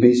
20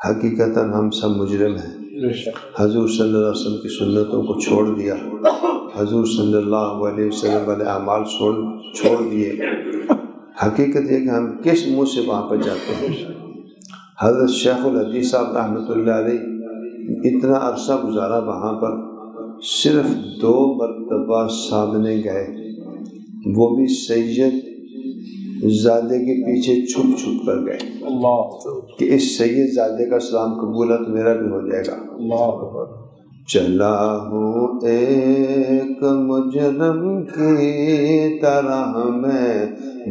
حقیقتاً ہم سب مجرم ہیں. حضور صلی اللہ علیہ وسلم کی سنتوں کو چھوڑ دیا, حضور صلی اللہ علیہ وسلم والے اعمال چھوڑ دیے. حقیقت یہ کہ ہم کس منہ سے وہاں پر جاتے ہیں. حضرت شیخ الحدیث صاحب رحمۃ اللہ علیہ اتنا عرصہ گزارا وہاں پر, صرف 2 مرتبہ سامنے گئے, وہ بھی سید زادے کے پیچھے چھپ کر گئے کہ اس سید زادے کا سلام قبول ہے تو میرا بھی ہو جائے گا. چلا ہوں ایک مجرم کی طرح میں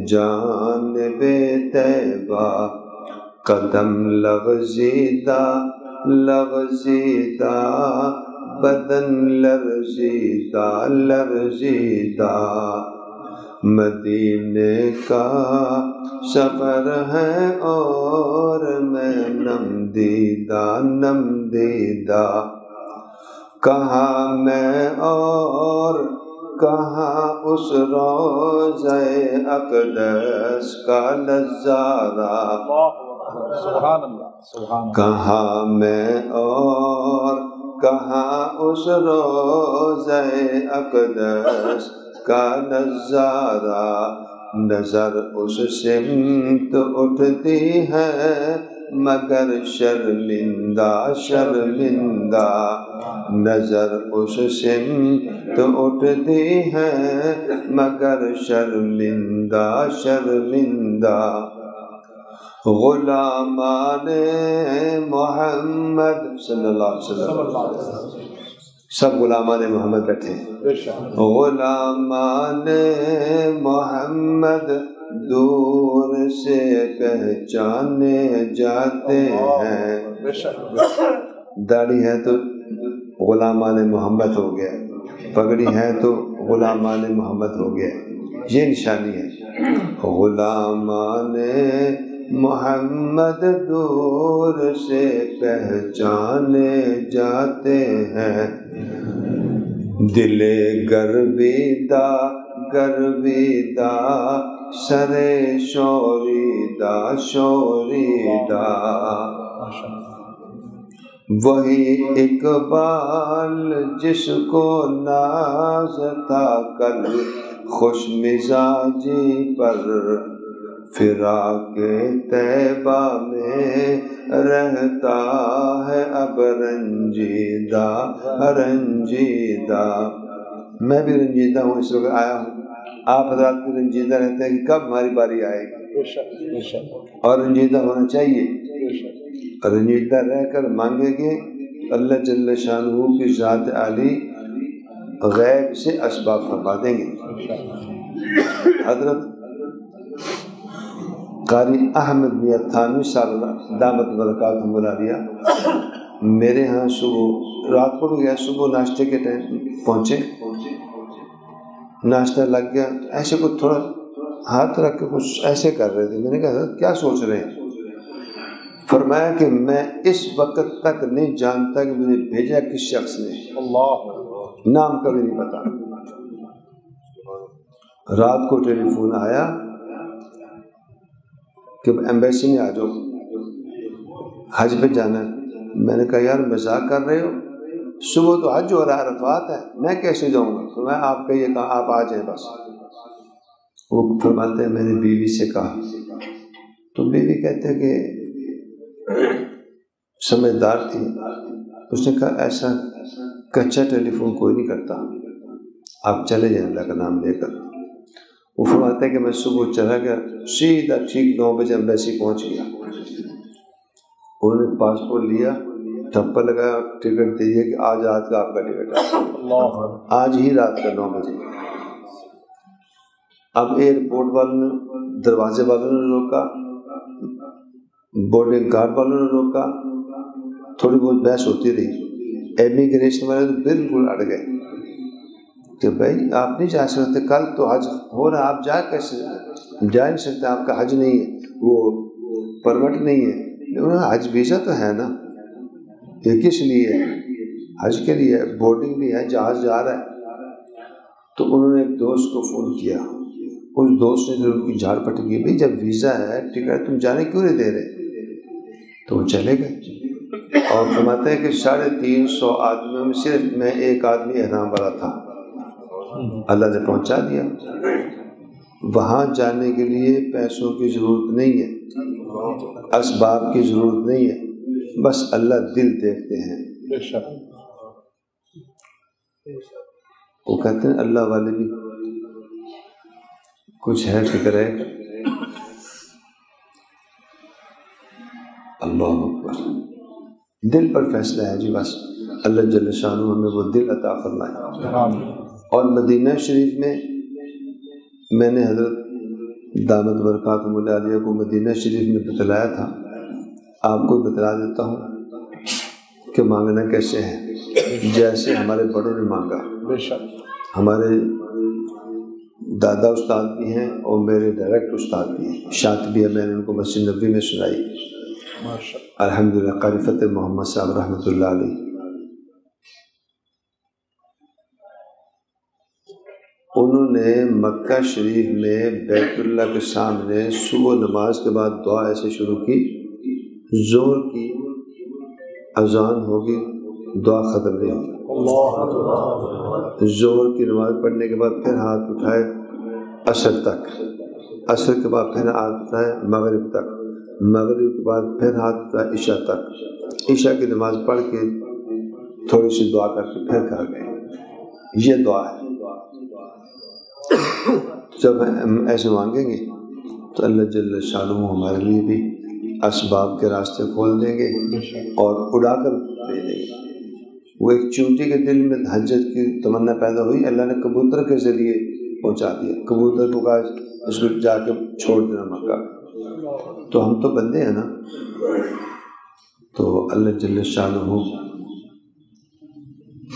جانب طیبہ, قدم لغزیدہ بدن لرزیدہ, مدینے کا سفر ہے اور میں نم دیدہ, کہاں میں اور کہاں اس روضہ اقدس کا نظارہ, کہاں میں اور کہاں اس روضہ اقدس کا نظارہ, نظر اس سمت اٹھتی ہے مگر شرمندہ, نظر اس سمت اٹھتی ہے مگر شرمندہ, غلامان محمد صلی اللہ علیہ وسلم, سب غلامان محمد بیٹھے ہیں. غلامان محمد دور سے پہچانے جاتے ہیں. داڑھی ہے تو غلامان محمد ہو گیا, پگڑی ہے تو غلامان محمد ہو گیا, یہ نشانی ہے. غلامان محمد دور سے پہچانے جاتے ہیں, دل گرویدہ سرے شوریدہ, وہی اقبال جس کو ناز تھا کل خوش مزاجی پر, فراق طیبہ میں رہتا ہے اب رنجیدہ. میں بھی رنجیدہ ہوں, اس وقت آیا ہوں. آپ حضرات بھی رنجیدہ رہتے ہیں کہ کب ہماری باری آئے گی, اور رنجیدہ ہونا چاہیے. رنجیدہ رہ کر مانگیں گے, اللہ جل شانہ کی ذات عالی غیب سے اسباب فرما دیں گے. حضرت قاری احمد میاں تھانوی صاحب دامت برکاتہم العالیہ میرے ہاں صبح رات کو گیا, صبح ناشتے کے ٹائم پہنچے, ناشتہ لگ گیا, ایسے کو تھوڑا ہاتھ رکھ کے کچھ ایسے کر رہے تھے. میں نے کہا کیا سوچ رہے ہیں؟ فرمایا کہ میں اس وقت تک نہیں جانتا کہ مجھے بھیجا کس شخص نے, نام کبھی نہیں پتا. رات کو ٹیلی فون آیا کہ ایمبیسی میں آ جاؤ, حج پہ جانا ہے. میں نے کہا یار مذاق کر رہے ہو, صبح تو حج ہو رہا ہے, عرفات ہے, میں کیسے جاؤں گا؟ تو میں آپ کا یہ کہا آپ آ جائیں بس. وہ فرماتے ہیں میں نے بیوی سے کہا, تو بیوی کہتے ہیں کہ سمجھدار تھی, اس نے کہا ایسا کچا ٹیلی فون کوئی نہیں کرتا, آپ چلے جائیں اللہ کا نام لے کر. وہ فرماتے ہیں کہ میں صبح چلا گیا, سیدھا ٹھیک 9 بجے ایمبیسی پہنچ گیا. انہوں نے پاسپورٹ لیا, ٹھپا لگایا, ٹکٹ دے دیا کہ آج رات کا آپ کا ٹکٹ ہے, آج ہی رات کا 9 بجے. اب ایئرپورٹ والوں نے, دروازے والوں نے روکا, بورڈنگ گارڈ والوں نے روکا, تھوڑی بہت بحث ہوتی رہی. امیگریشن والے تو بالکل اڑ گئے کہ بھائی آپ نہیں جا سکتے, کل تو حج ہو رہا, آپ جا کیسے؟ جا نہیں سکتے, آپ کا حج نہیں ہے, وہ پرمٹ نہیں ہے. حج ویزا تو ہے نا, یہ کس لیے ہے؟ حج کے لیے, بورڈنگ بھی ہے, جہاز جا رہا ہے. تو انہوں نے ایک دوست کو فون کیا, اس دوست نے جو ان کی جھاڑ پٹ کی, بھائی جب ویزا ہے ٹکٹ تم جانے کیوں نہیں دے رہے؟ تو وہ چلے گئے اور فرماتے ہیں کہ 350 آدمیوں میں صرف میں ایک آدمی احرام والا تھا، اللہ نے پہنچا دیا۔ وہاں جانے کے لیے پیسوں کی ضرورت نہیں ہے، اسباب کی ضرورت نہیں ہے، بس اللہ دل دیکھتے ہیں۔ وہ کہتے ہیں اللہ والے بھی کچھ ہے، فکر ہے، اللہ اکبر، دل پر فیصلہ ہے جی، بس اللہ جل شانہ ہمیں وہ دل عطا فرمائے۔ اور مدینہ شریف میں نے حضرت دامت برکاتہم العالیہ کو مدینہ شریف میں بتلایا تھا، آپ کو بتلا دیتا ہوں کہ مانگنا کیسے ہے، جیسے ہمارے بڑوں نے مانگا۔ ہمارے دادا استاد بھی ہیں اور میرے ڈائریکٹ استاد بھی ہیں، شاطبیہ میں نے ان کو مسجد نبوی میں سنائی، الحمدللہ، قاری فتح محمد صاحب رحمۃ اللہ علیہ۔ انہوں نے مکہ شریف میں بیت اللہ کے سامنے صبح نماز کے بعد دعا ایسے شروع کی، زور کی اذان ہوگی دعا ختم نہیں ہوگی، زور کی نماز پڑھنے کے بعد پھر ہاتھ اٹھائے عصر تک، عصر کے بعد پھر ہاتھ اٹھائے مغرب تک، مغرب کے بعد پھر ہاتھ اٹھائے عشاء تک، عشاء کی نماز پڑھ کے تھوڑی سی دعا کر کے پھر گھر گئے۔ یہ دعا ہے، جب ہم ایسے مانگیں گے تو اللہ جل شانہ ہمارے لیے بھی اسباب کے راستے کھول دیں گے اور اڑا کر دے دیں گے۔ وہ ایک چونٹی کے دل میں حجت کی تمنا پیدا ہوئی، اللہ نے کبوتر کے ذریعے پہنچا دیا، کبوتر کو کہا اس کو جا کے چھوڑ دینا مکہ۔ تو ہم تو بندے ہیں نا، تو اللہ جل شانہ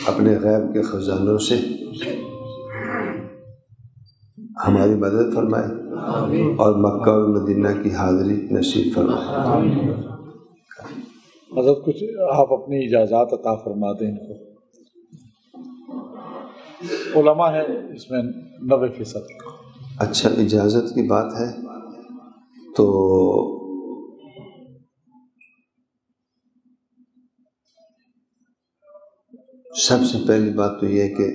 اپنے غیب کے خزانوں سے ہماری مدد فرمائے اور مکہ اور مدینہ کی حاضری نصیب فرمائے۔ حضرت کچھ آپ اپنی اجازات عطا فرما دیں ان کو، علماء ہے اس میں 90%۔ اچھا، اجازت کی بات ہے تو سب سے پہلی بات تو یہ کہ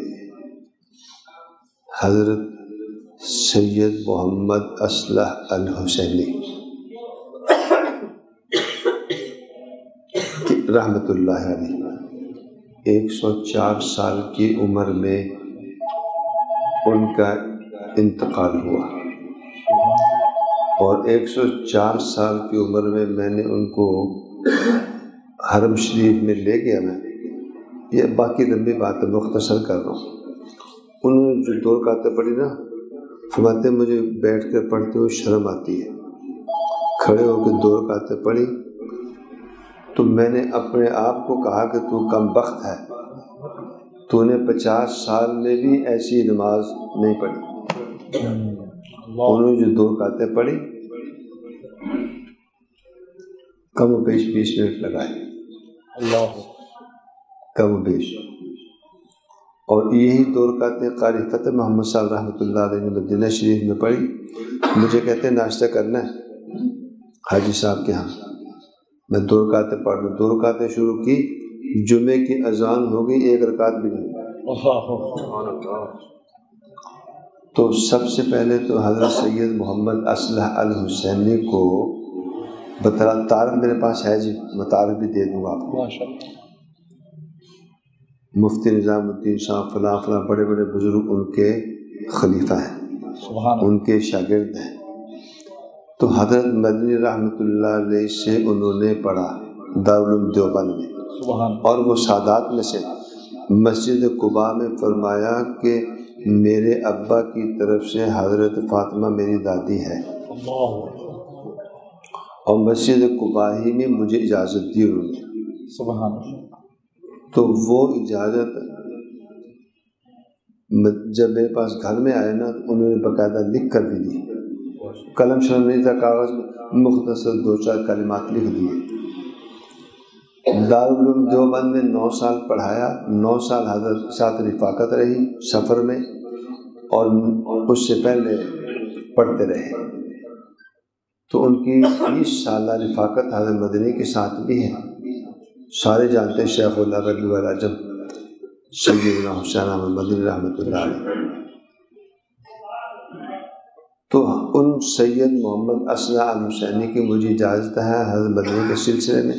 حضرت سید محمد اصلح الحسینی رحمۃ اللہ علیہ 104 سال کی عمر میں ان کا انتقال ہوا، اور 104 سال کی عمر میں میں نے ان کو حرم شریف میں لے گیا۔ میں یہ باقی لمبی بات ہے، مختصر کر رہا ہوں۔ انہوں نے جو 2 رکعتیں پڑھی نا، فرماتے ہیں مجھے بیٹھ کر پڑھتے ہوئے شرم آتی ہے، کھڑے ہو کے 2 رکعتیں پڑھی تو میں نے اپنے آپ کو کہا کہ تو کم بخت ہے، تو نے 50 سال میں بھی ایسی نماز نہیں پڑھی۔ انہوں نے جو 2 رکعتیں پڑھی کم و بیش 20 منٹ لگائے، کم و بیش، اور یہی 2 رکعتیں قاری فتح محمد صاحب رحمۃ اللہ علیہ نے مدینہ شریف میں پڑھی۔ مجھے کہتے ہیں ناشتہ کرنا ہے حاجی صاحب کے ہاں، میں 2 رکعتیں پڑھ لوں۔ 2 رکعتیں شروع کی، جمعے کی اذان ہو گئی، 1 رکعت بھی نہیں۔ تو سب سے پہلے تو حضرت سید محمد اصلح الحسینی کو بتلا، تعارف میرے پاس ہے جی، میں تعارف بھی دے دوں گا آپ کو۔ مفتی نظام الدین صاحب فلاں فلاں بڑے بڑے بزرگ ان کے خلیفہ ہیں، ان کے شاگرد ہیں۔ تو حضرت مدنی رحمۃ اللہ علیہ سے انہوں نے پڑھا دارالعلوم دیوبند میں، اور وہ سادات میں سے مسجد قباء میں فرمایا کہ میرے ابا کی طرف سے حضرت فاطمہ میری دادی ہے، اور مسجد قباء ہی میں مجھے اجازت دی انہوں نے۔ سبحان اللہ۔ تو وہ اجازت جب میرے پاس گھر میں آئے نا، انہوں نے باقاعدہ لکھ کر بھی دی، قلم شلم نہیں تھا، کاغذ میں مختصر 2-4 کلمات لکھ دیے۔ دارالعلوم دیوبند میں 9 سال پڑھایا، 9 سال حضرت کے ساتھ رفاقت رہی سفر میں، اور اس سے پہلے پڑھتے رہے۔ تو ان کی 20 سالہ رفاقت حضرت مدنی کے ساتھ بھی ہے. سارے جانتے ہیں شیخ اللہ ربیع العجم سیدنا حسین احمد مدنی رحمۃ اللہ علیہ. تو ان سید محمد اسلح الحسینی کی مجھے اجازت ہے حضرت مدنی کے سلسلے میں،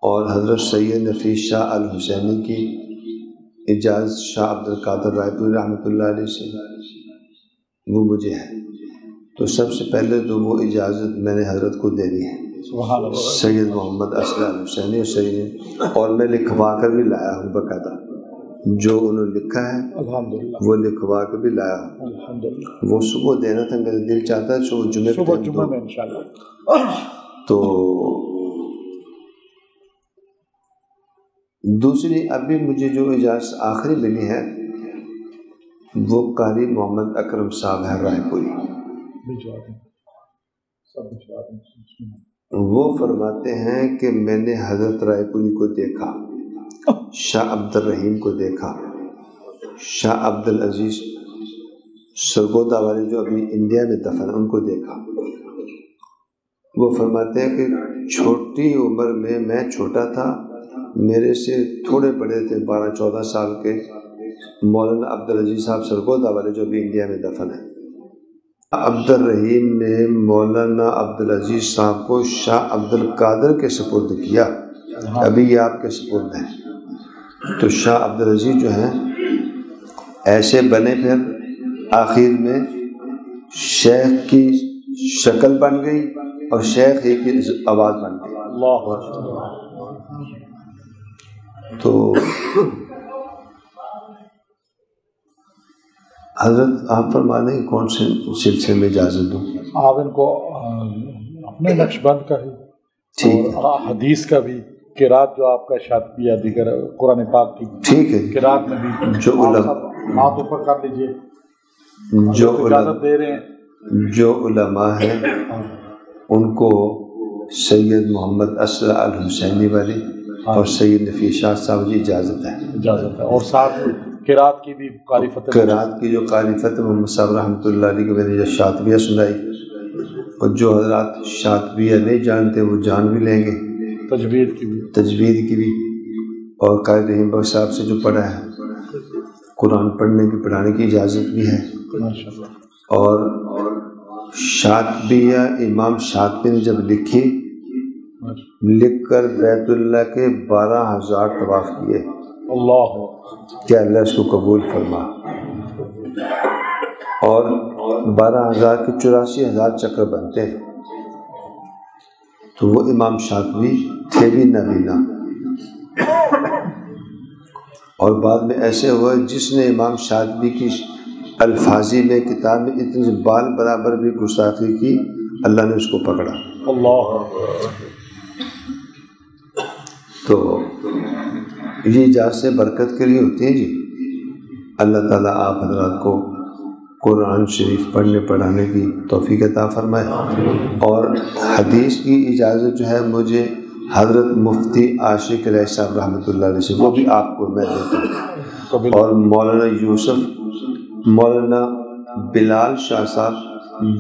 اور حضرت سید نفیس شاہ الحسینی کی اجازت شاہ عبد القادر رائے پوری رحمۃ اللہ علیہ سے وہ مجھے ہے. تو سب سے پہلے تو وہ اجازت میں نے حضرت کو دے دی ہے، سید محمد اسلح الحسینی اور سید، اور میں لکھوا کر بھی لایا ہوں باقاعدہ، جو انہوں نے لکھا ہے وہ لکھوا کے بھی لایا ہوں. وہ صبح دینا تھا، میرا دل چاہتا ہے صبح جمعہ میں انشاءاللہ. تو دوسری ابھی مجھے جو اجازت آخری ملی ہے وہ قاری محمد اکرم صاحب ہے رائے پوری. وہ فرماتے ہیں کہ میں نے حضرت رائے پوری کو دیکھا، شاہ عبد الرحیم کو دیکھا، شاہ عبد العزیز سرگودا والے جو ابھی انڈیا میں دفن ہیں ان کو دیکھا. وہ فرماتے ہیں کہ چھوٹی عمر میں چھوٹا تھا، میرے سے تھوڑے بڑے تھے 12-14 سال کے مولانا عبد العزیز صاحب سرگودا والے جو ابھی انڈیا میں دفن ہیں. عبد الرحیم نے مولانا عبد العزیز صاحب کو شاہ عبد القادر کے سپرد کیا، ابھی یہ آپ کے سپرد ہیں. تو شاہ عبد العزیز جو ہیں ایسے بنے، پھر آخر میں شیخ کی شکل بن گئی اور شیخ ہی کی آواز بن گئی. تو حضرت آپ فرمانے کون سے سلسلے میں اجازت دوں؟ آپ ان کو اپنے نقش بند کا ہی اور حدیث کا بھی، قرات جو آپ کا شاطبیہ دیگر قرآن پاک کی ٹھیک ہے، قرات میں بھی جو ہاتھ اوپر کر لیجیے، جو اجازت دے رہے ہیں. جو علماء ہیں ان کو سید محمد اسلح الحسینی والی اور سید نفیس شاہ صاحب جی اجازت ہے. اور ساتھ قرات کی بھی قاری فتح، قرات کی جو قاری فتح محمد صاحب رحمۃ اللہ علیہ کی میں نے جو شاطبیہ سنائی، اور جو حضرات شاطبیہ نہیں جانتے وہ جان بھی لیں گے، تجوید کی بھی. اور قاری رحیم بخش صاحب سے جو پڑھا ہے قرآن پڑھنے کی پڑھانے کی اجازت بھی ہے. اور شاطبیہ امام شاطبی نے جب لکھی، لکھ کر بیت اللہ کے 12,000 طواف کیے. اللہ کہ اللہ اس کو قبول فرما، اور 12,000 کے 84,000 چکر بنتے ہیں. تو وہ امام شاطبی تھے بھی نابینا. اور بعد میں ایسے ہوا جس نے امام شاطبی کی الفاظی میں کتاب میں اتنی بال برابر بھی گستاخی کی، اللہ نے اس کو پکڑا. اللہ. تو یہ اجازت سے برکت کے لیے ہوتی ہے جی. اللہ تعالیٰ آپ حضرات کو قرآن شریف پڑھنے پڑھانے کی توفیق عطا فرمائے. اور حدیث کی اجازت جو ہے مجھے حضرت مفتی عاشق علیہ صاحب رحمۃ اللہ علیہ سے، وہ بھی آپ کو میں دیتا ہوں. اور مولانا یوسف، مولانا بلال شاہ صاحب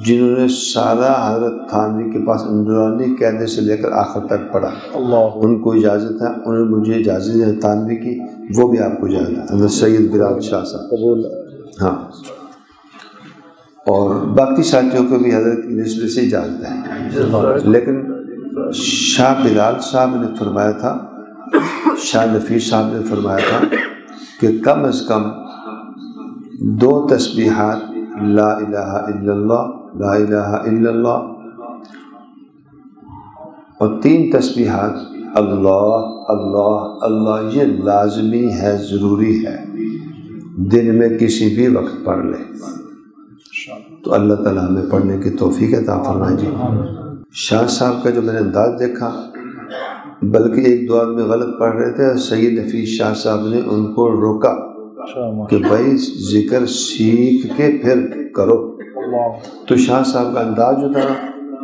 جنہوں نے سارا حضرت تھانوی کے پاس اندرانی قاعدے سے لے کر آخر تک پڑھا، ان کو اجازت ہے. انہوں نے مجھے اجازت ہے تھانوی کی، وہ بھی آپ کو اجازت ہے. حضرت سید بلال شاہ صاحب، ہاں. اور باقی ساتھیوں کو بھی حضرت کی نسبت سے اجازت ہے. لیکن شاہ بلال صاحب نے فرمایا تھا، شاہ نفیس صاحب نے فرمایا تھا کہ کم از کم 2 تسبیحات لا الہ الا اللہ، لا الہ الا اللہ، اور 3 تسبیحات اللہ اللہ اللہ، یہ لازمی ہے، ضروری ہے. دن میں کسی بھی وقت پڑھ لے. تو اللہ تعالیٰ ہمیں پڑھنے کی توفیق عطا فرمائے جی. شاہ صاحب کا جو میں نے انداز دیکھا، بلکہ ایک دو آدمی غلط پڑھ رہے تھے، سید نفیس شاہ صاحب نے ان کو روکا کہ بھائی ذکر سیکھ کے پھر کرو. تو شاہ صاحب کا انداز جو تھا،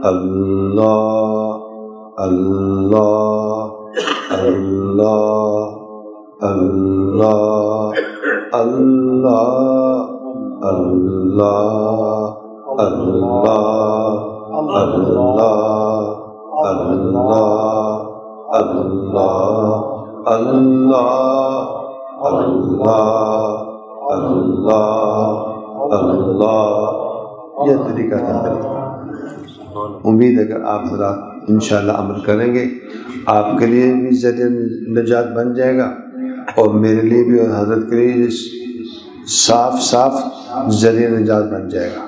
اللہ اللہ اللہ اللہ اللہ اللہ یہ طریقہ تھا. امید ہے کہ آپ حضرات انشاءاللہ عمل کریں گے، آپ کے لیے بھی ذریعہ نجات بن جائے گا اور میرے لیے بھی اور حضرت کے لیے صاف ذریعہ نجات بن جائے گا.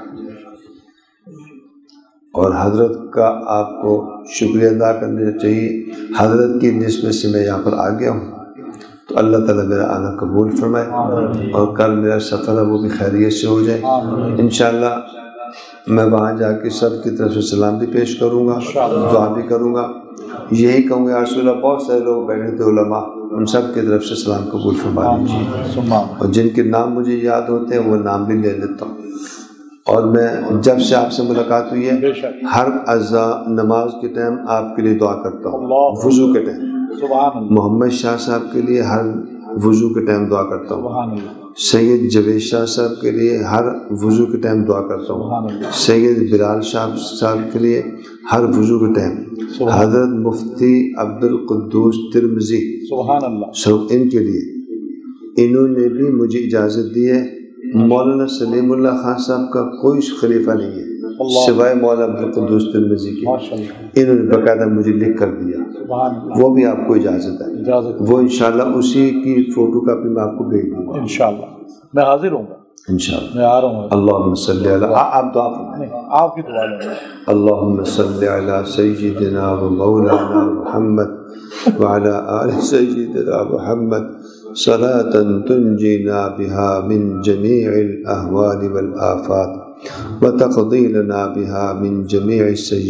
اور حضرت کا آپ کو شکریہ ادا کرنا چاہیے. حضرت کی نسبت سے میں یہاں پر آ گیا ہوں، تو اللہ تعالیٰ میرا آنا قبول فرمائے اور کل میرا سفر ہے وہ بھی خیریت سے ہو جائے. انشاءاللہ میں وہاں جا کے سب کی طرف سے سلام بھی پیش کروں گا، دعا بھی کروں گا. یہی کہوں گا یا رسول اللہ، بہت سارے لوگ بیٹھے تھے علماء، ان سب کی طرف سے سلام قبول فرما لیجیے. اور جن کے نام مجھے یاد ہوتے ہیں وہ نام بھی لے لیتا ہوں. اور میں جب سے آپ سے ملاقات ہوئی ہے ہر نماز کے ٹائم آپ کے لیے دعا کرتا ہوں. وضو کے ٹائم محمد شاہ صاحب کے لیے ہر وضو کے ٹائم دعا کرتا ہوں. سید جوید شاہ صاحب کے لیے ہر وضو کے ٹائم دعا کرتا ہوں. سید بلال شاہ صاحب کے لیے ہر وضو کے ٹائم. حضرت مفتی عبد القدوس ترمذی سب ان کے لیے، انہوں نے بھی مجھے اجازت دی ہے. مولانا سلیم اللہ خان صاحب کا کوئی خلیفہ نہیں ہے سوائے مولانا عبد القدوس ترمذی کے. انہوں نے باقاعدہ مجھے لکھ کر دیا، وہ بھی آپ کو اجازت ہے. وہ انشاءاللہ اسی کی فوٹو کاپی میں آپ کو بھیج دوں گا. انشاءاللہ میں حاضر ہوں گا، انشاءاللہ میں آ رہا ہوں. اللہم صلی علی، آپ دعا فرمائیں. آپ کی دعا لیں. اللہم صلی علی سیدنا و مولانا محمد وعلى آل سيدنا محمد صلاة تنجينا بها من جميع الأهوال والآفات وتقضي لنا بها من جميع السيئات.